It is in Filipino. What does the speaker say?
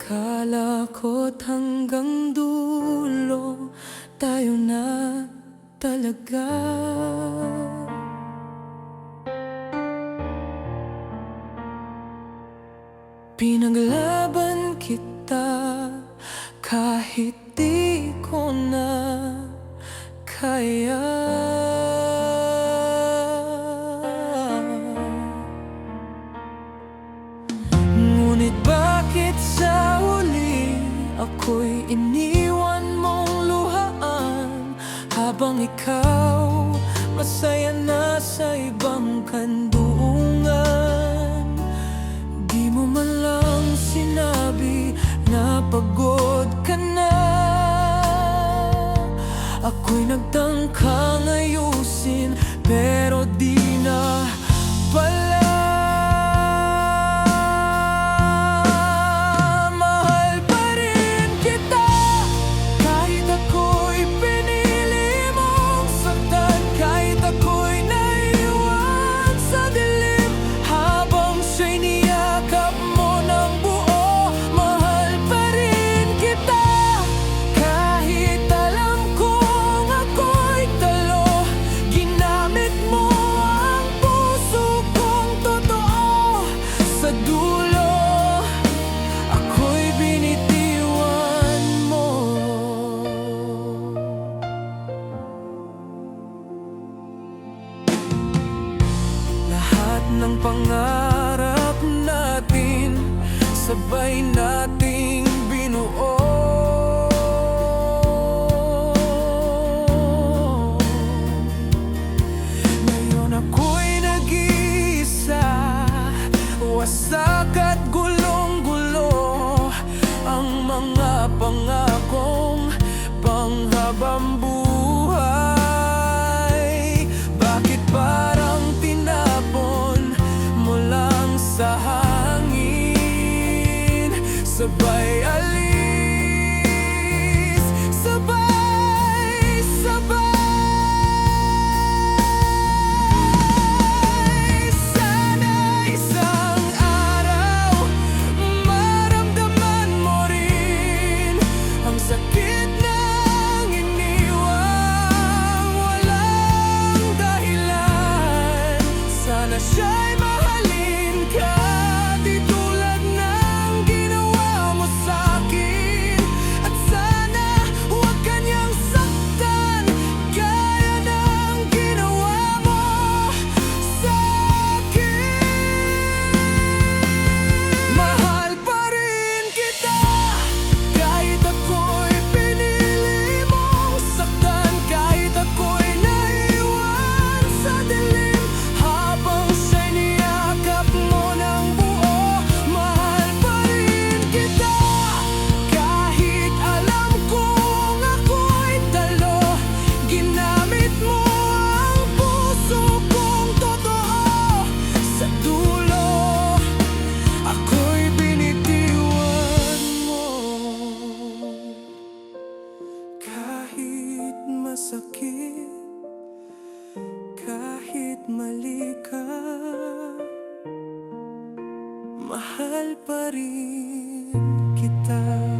Akala ko't hanggang dulo tayo na talaga. Pinaglaban kita kahit di ko na kaya. Ngunit bakit sa huli ako'y iniwan mong luhaan, habang ikaw masaya na sa ibang kandungan? Di mo man lang sinabi na pagod ka na. Ako'y nagtangkang ayusin pero di na pala. Ng pangarap natin, sabay nating binuo. Ngayon ako'y nag-iisa, wasak at gulong-gulo ang mga pangakong panghabang buhay. Bakit parang sa hangin, sabay alis, sabay-sabay. Sana isang araw maramdaman mo rin ang sakit ng iniwang walang dahilan. Sana siya'y mahalin ka di tulad ng ginawa mo sa'kin. At sana huwag kanyang saktan gaya ng ginawa mo sa'kin. Mahal pa rin kita kahit ako'y pinili mong saktan, kahit ako'y naiwan sa dilim habang siya'y niyakap mo ng buo. Mahal pa rin kita kahit alam kong ako'y talo. Ginamit mo ang puso kong totoo. Sa dulo ako'y binitiwan mo. Kahit masakit, kahit mali ka, mahal pa rin kita.